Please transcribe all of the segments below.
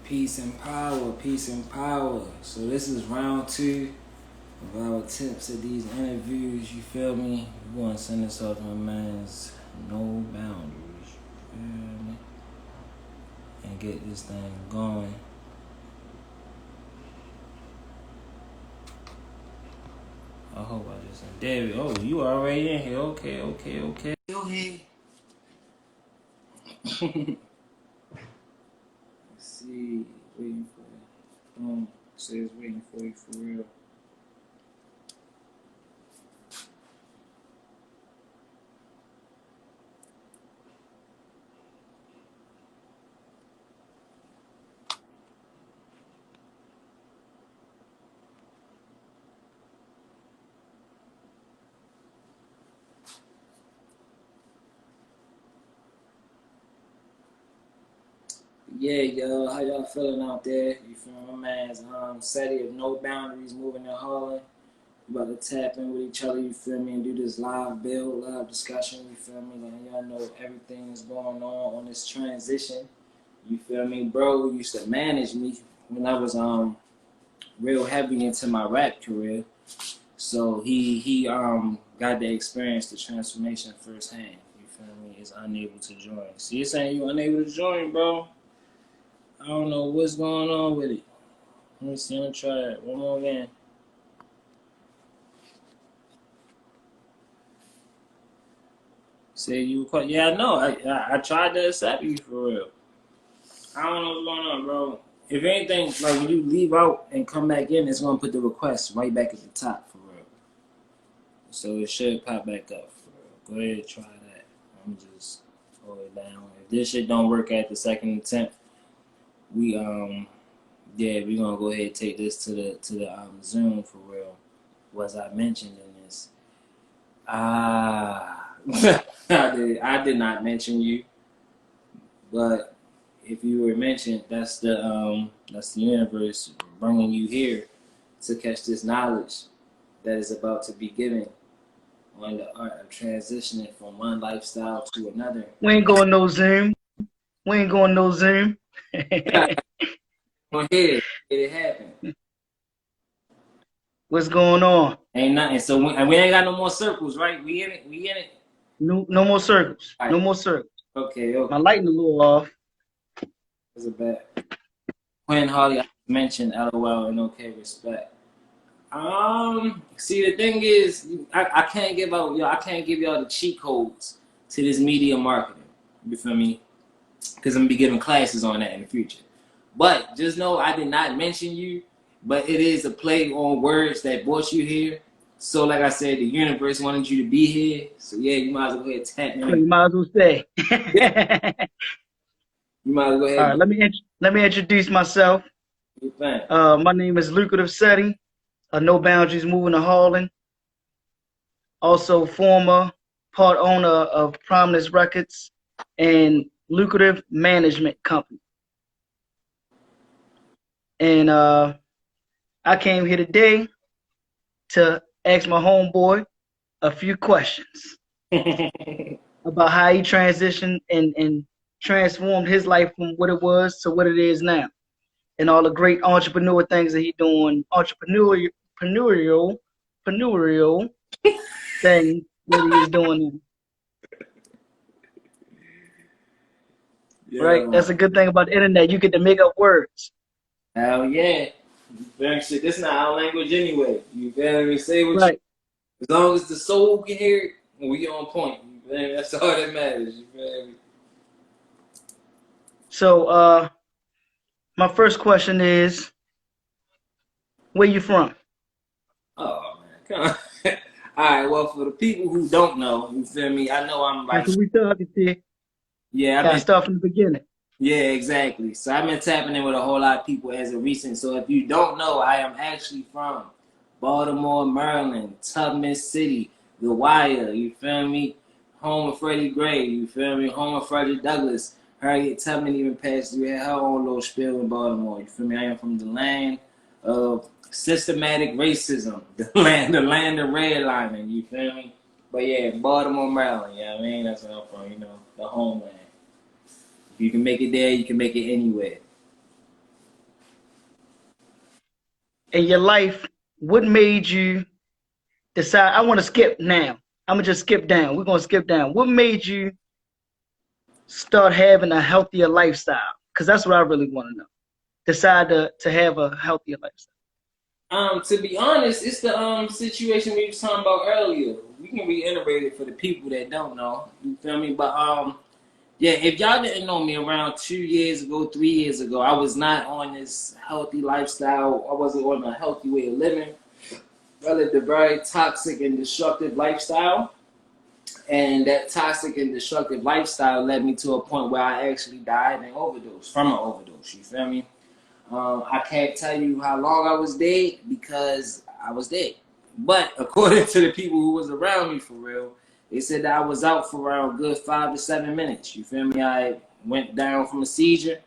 Peace and power, peace and power. So this is round 2 of our attempts at these interviews. You feel me? We're gonna send this off to my man's No Boundaries. You feel me? And get this thing going. I hope I just there we go. Oh, you already in here. Okay. Go ahead. Let's see. Waiting for it. Says waiting for you for real. Yeah, yo, how y'all feeling out there? You feel my man's Seddie of No Boundaries moving in Harlem. We about to tap in with each other, you feel me, and do this live build, live discussion, you feel me? Like y'all know everything that's going on this transition. You feel me? Bro used to manage me when I was real heavy into my rap career. So he got to experience the transformation firsthand. You feel me? Is unable to join. So you're saying you unable to join, bro? I don't know what's going on with it. Let me see. Let me try it one more again. Say you quite. Yeah, I know. I tried to accept you for real. I don't know what's going on, bro. If anything, like when you leave out and come back in, it's gonna put the request right back at the top for real. So it should pop back up for real. Go ahead and try that. I'm just hold it down. If this shit don't work at the second attempt, we yeah, we're gonna go ahead and take this to the Zoom for real. Was I mentioned in this? I did not mention you, but if you were mentioned, that's the universe bringing you here to catch this knowledge that is about to be given on the art of transitioning from one lifestyle to another. We ain't going no Zoom. We ain't going no Zoom. Go ahead, it happened. What's going on? Ain't nothing. So we ain't got no more circles, right? We in it. We in it. No more circles. Right. No more circles. Okay. My lighting a little off. It's a bad. Quinn Harley, I mentioned LOL and okay respect. See, the thing is, I can't give out, I can't give y'all the cheat codes to this media marketing. You feel me? Because I'm gonna be giving classes on that in the future. But just know I did not mention you, but it is a play on words that brought you here. So, like I said, the universe wanted you to be here. So yeah, you might as well go ahead and tap in. You might as well say. You might as well go ahead. All right, let me introduce myself. My name is Lucrative Seddie, No Boundaries moving to Harlem. Also former part owner of Prominence Records and Lucrative Management Company. And I came here today to ask my homeboy a few questions about how he transitioned and transformed his life from what it was to what it is now, and all the great entrepreneur things that he's doing, entrepreneurial things that he is doing. Yeah. Right? That's a good thing about the internet. You get to make up words. Hell yeah. Shit, this not our language anyway. You feel me? Say what right. You, as long as the soul can hear it, we on point. You feel me? That's all that matters. You feel me? So my first question is, where you from? Oh man, come on. All right, well, for the people who don't know, you feel me? I know I'm like. That's what we talking to. Yeah, gotta start from the beginning. Yeah, exactly. So I've been tapping in with a whole lot of people as of recent. So if you don't know, I am actually from Baltimore, Maryland, Tubman City, The Wire. You feel me? Home of Freddie Gray. You feel me? Home of Frederick Douglass. Harriet Tubman even passed through her own little spiel in Baltimore. You feel me? I am from the land of systematic racism, the land of redlining. You feel me? But yeah, Baltimore, Maryland. You know what I mean? That's where I'm from. You know, the homeland. If you can make it there, you can make it anywhere. in your life, what made you decide, I want to skip now? I'm going to just skip down. We're going to skip down. What made you start having a healthier lifestyle? Because that's what I really want to know. Decide to have a healthier lifestyle. To be honest, it's the situation we was talking about earlier. We can reiterate it for the people that don't know. You feel me? But yeah, if y'all didn't know me around 2 years ago, 3 years ago, I was not on this healthy lifestyle. I wasn't on a healthy way of living. I lived a very toxic and destructive lifestyle. And that toxic and destructive lifestyle led me to a point where I actually died and overdosed from an overdose. You feel me? I can't tell you how long I was dead because I was dead. But according to the people who was around me for real, they said that I was out for around a good 5 to 7 minutes. You feel me? I went down from a seizure.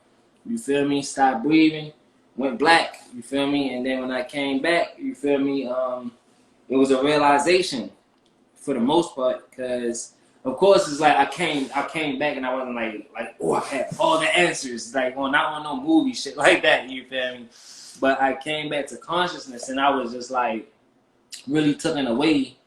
You feel me? Stopped breathing. Went black. You feel me? And then when I came back, you feel me? It was a realization for the most part, because of course it's like I came back and I wasn't like oh, I had all the answers, like not on no movie shit like that, you feel me? But I came back to consciousness and I was just like really taken away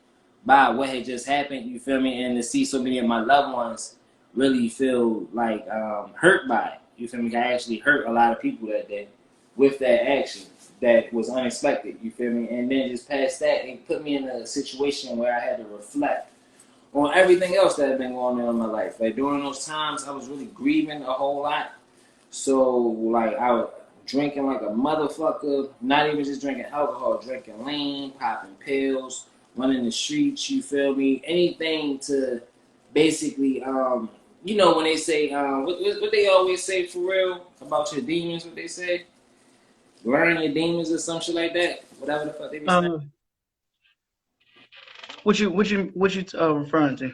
by what had just happened, you feel me? And to see so many of my loved ones really feel like hurt by it, you feel me? I actually hurt a lot of people that day with that action that was unexpected, you feel me? And then just past that, it put me in a situation where I had to reflect on everything else that had been going on in my life. Like during those times, I was really grieving a whole lot. So like I was drinking like a motherfucker, not even just drinking alcohol, drinking lean, popping pills, running the streets, you feel me? Anything to basically, you know, when they say, what they always say for real about your demons, what they say? Learn your demons or some shit like that. Whatever the fuck they be saying. What you referring to?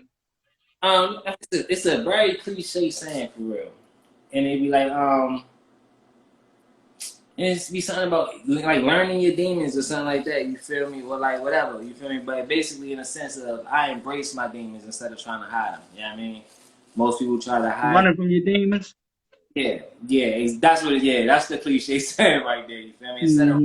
It's a very cliche saying for real, and it be like it's be something about like learning your demons or something like that. You feel me? Or like whatever. You feel me? But basically, in a sense of I embrace my demons instead of trying to hide them. You know what I mean? Most people try to hide. Running from your demons. Yeah, that's what. Yeah, that's the cliche saying right there. You feel me? Instead of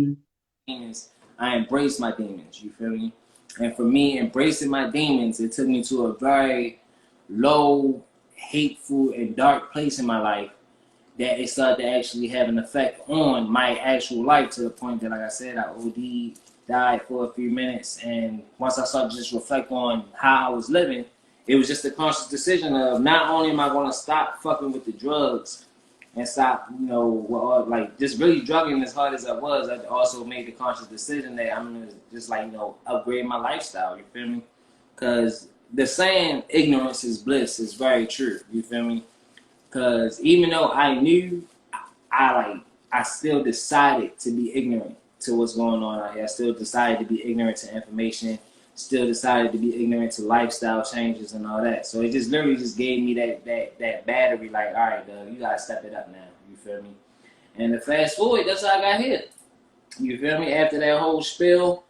demons, I embrace my demons. You feel me? And for me, embracing my demons, it took me to a very low, hateful, and dark place in my life that it started to actually have an effect on my actual life to the point that, like I said, I OD'd, died for a few minutes. And once I started to just reflect on how I was living, it was just a conscious decision of not only am I going to stop fucking with the drugs and stop, you know, like just really drugging as hard as I was, I also made the conscious decision that I'm going to just like, you know, upgrade my lifestyle, you feel me? Because the saying ignorance is bliss is very true, you feel me? Because even though I knew, I still decided to be ignorant to what's going on out here. I still decided to be ignorant to information, still decided to be ignorant to lifestyle changes and all that. So it just literally just gave me that battery, like, all right, Doug, you gotta step it up now. You feel me? And to fast forward, that's how I got here. You feel me? After that whole spill,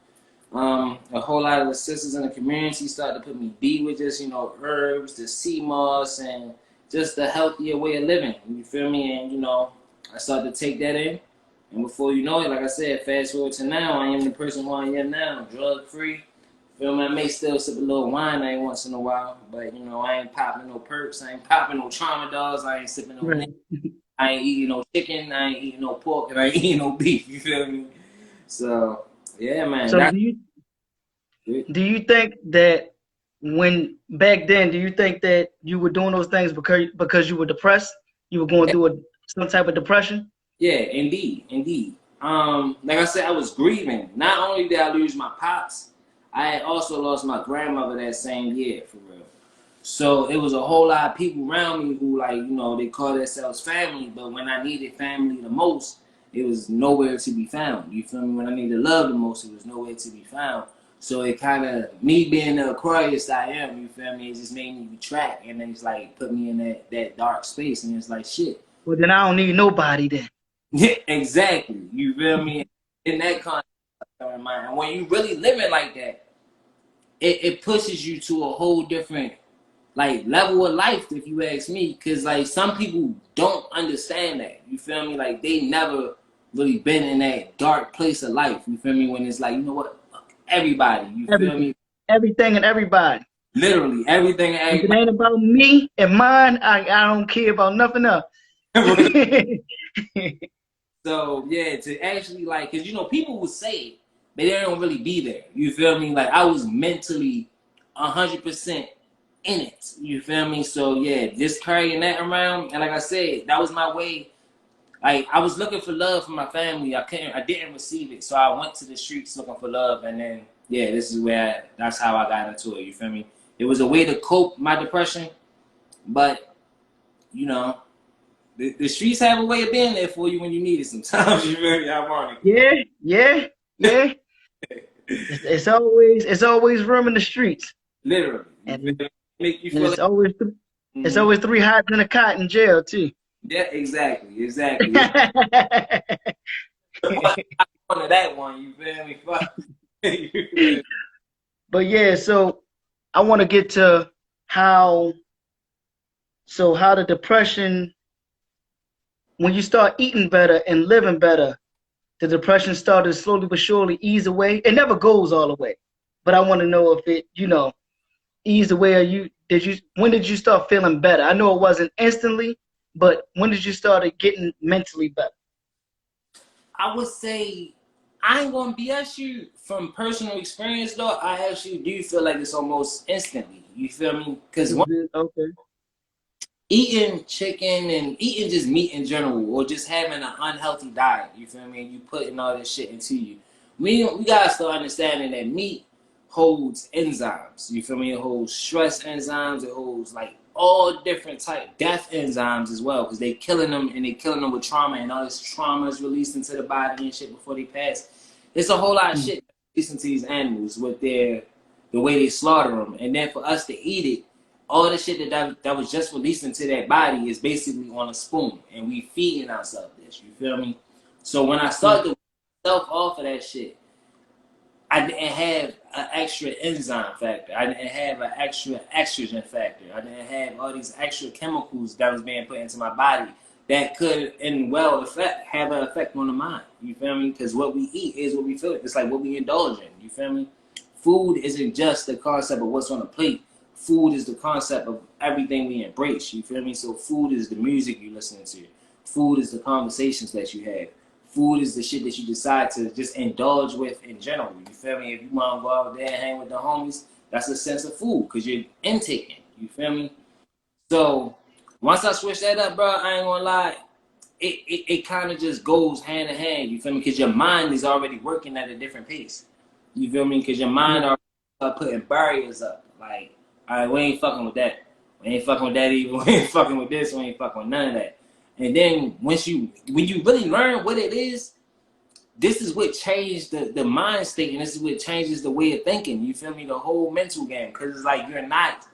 a whole lot of the sisters in the community started to put me deep with just, you know, herbs, the sea moss, and just a healthier way of living. You feel me? And, you know, I started to take that in. And before you know it, like I said, fast forward to now, I am the person who I am now, drug-free. Feel me? I may still sip a little wine every once in a while, but, you know, I ain't popping no perks, I ain't popping no tramadol, I ain't sipping no lean, I ain't eating no chicken, I ain't eating no pork, and I ain't eating no beef, you feel me? So, yeah, man. So do you think that when back then, do you think that you were doing those things because you were depressed? You were going through some type of depression? Yeah, indeed. Like I said, I was grieving. Not only did I lose my pops, I had also lost my grandmother that same year, for real. So it was a whole lot of people around me who, like, you know, they call themselves family, but when I needed family the most, it was nowhere to be found. You feel me? When I needed love the most, it was nowhere to be found. So it kind of, me being the Aquarius I am, you feel me, it just made me retract, and then it's like put me in that dark space, and it's like, shit. Well, then I don't need nobody then. Yeah, exactly. You feel me? In that context, and when you really living like that, it pushes you to a whole different like level of life, if you ask me. Cause like some people don't understand that. You feel me? Like they never really been in that dark place of life. You feel me? When it's like, you know what? Fuck everybody. You feel Everything, me? everything and everybody. Literally everything and If it everybody. ain't about me and mine, I don't care about nothing else. So yeah, to actually like, cause you know people would say it, but they don't really be there. You feel me? Like I was mentally 100% in it. You feel me? So yeah, just carrying that around, and like I said, that was my way. Like I was looking for love from my family. I didn't receive it, so I went to the streets looking for love, and then yeah, this is where that's how I got into it. You feel me? It was a way to cope my depression, but you know, the streets have a way of being there for you when you need it. Sometimes you feel me? Ironic. Yeah, yeah, yeah. It's always room in the streets, Literally, you feel and me? Make you and feel like. it's Mm-hmm. always three hots in a cot in jail too. Yeah, exactly. It's one of that one. You feel me? Fuck. You feel me? But yeah, so I want to get to how how the depression, when you start eating better and living better, the depression started to slowly but surely ease away. It never goes all the way, but I want to know if it, eased away. Or when did you start feeling better? I know it wasn't instantly, but when did you start getting mentally better? I would say I ain't gonna BS you from personal experience though. I actually do feel like it's almost instantly. You feel me? Because Okay. eating chicken and eating just meat in general, or just having an unhealthy diet, you feel me? You putting all this shit into you. We gotta start understanding that meat holds enzymes. You feel me? It holds stress enzymes. It holds like all different type death enzymes as well, because they killing them and they killing them with trauma, and all this trauma is released into the body and shit before they pass. It's a whole lot of shit released into these animals with the way they slaughter them, and then for us to eat it, all the shit that was just released into that body is basically on a spoon, and we feeding ourselves this. You feel me? So when I started to self off of that shit, I didn't have an extra enzyme factor. I didn't have an extra estrogen factor. I didn't have all these extra chemicals that was being put into my body that could, and well, have an effect on the mind. You feel me? Because what we eat is what we feel. It's like what we indulge in. You feel me? Food isn't just the concept of what's on the plate. Food is the concept of everything we embrace. You feel me? So food is the music you listen to. Food is the conversations that you have. Food is the shit that you decide to just indulge with in general. You feel me? If you want to go out there and hang with the homies, that's a sense of food because you're intaking. You feel me? So once I switch that up, bro, I ain't gonna lie. It kind of just goes hand in hand. You feel me? Because your mind is already working at a different pace. You feel me? Because your mind already putting barriers up. Like, all right, we ain't fucking with that. We ain't fucking with that either. We ain't fucking with this. We ain't fucking with none of that. And then when you really learn what it is, this is what changed the mind state, and this is what changes the way of thinking. You feel me? The whole mental game, because it's like you're not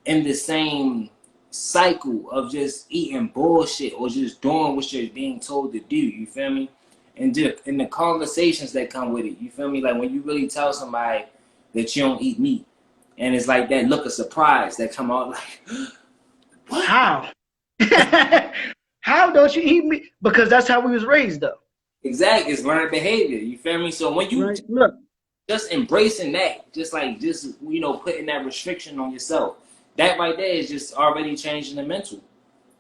in the same cycle of just eating bullshit or just doing what you're being told to do. You feel me? And in the conversations that come with it. You feel me? Like when you really tell somebody that you don't eat meat, and it's like that look of surprise that come out like, what? How? How don't you eat meat? Because that's how we was raised, though. Exactly, it's learned behavior. You feel me? So when you Right. Look. just embracing that, just putting that restriction on yourself, that right there is just already changing the mental.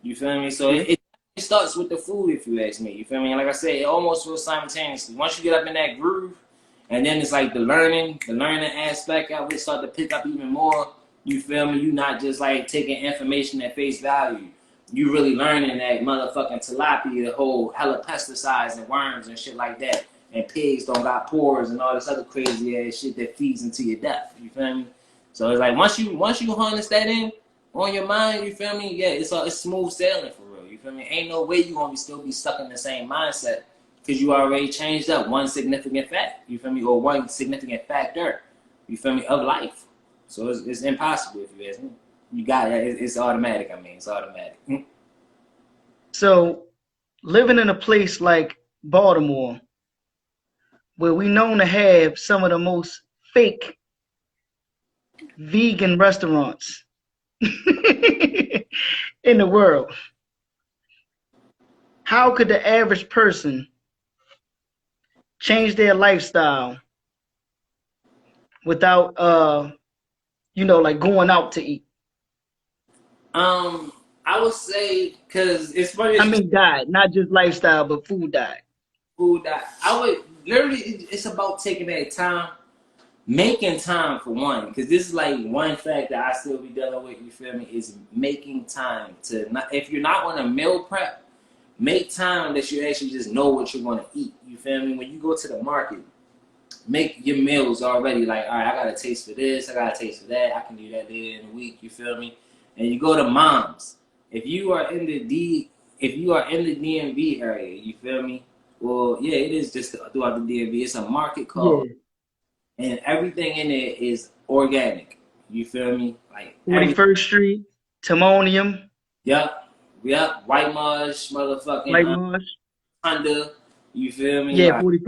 You feel me? So it starts with the food, if you ask me. You feel me? And like I said, it almost feels simultaneously. Once you get up in that groove, and then it's like the learning aspect of it start to pick up even more. You feel me? You not just like taking information at face value. You really learning that motherfucking tilapia hold hella pesticides and worms and shit like that. And pigs don't got pores and all this other crazy ass shit that feeds into your death. You feel me? So it's like once you harness that in on your mind, you feel me? Yeah, it's smooth sailing for real. You feel me? Ain't no way you gonna still be stuck in the same mindset because you already changed up one significant fact. You feel me? Or one significant factor. You feel me? Of life. So it's impossible if you ask me. You got it. It's automatic. I mean, it's automatic. So, living in a place like Baltimore, where we known to have some of the most fake vegan restaurants in the world, how could the average person change their lifestyle without like going out to eat? I would say because it's funny I that you mean diet, not just lifestyle, but food diet. food that I would literally. It's about taking that time, making time for one. Because this is like one fact that I still be dealing with. You feel me? Is making time to not. If you're not on a meal prep, make time that you actually just know what you're going to eat. You feel me? When you go to the market, make your meals already like, all right, I got a taste for this, I got a taste for that, I can do that day in a week, you feel me? And you go to moms. If you are in the DMV area, you feel me? Well, yeah, it is just throughout the DMV. It's a market called, Yeah. and everything in it is organic. You feel me? Like everything. 41st Street, Timonium, Yep, yep. White Marsh, motherfucking White Marsh. Honda. You feel me? Yeah, Like 41st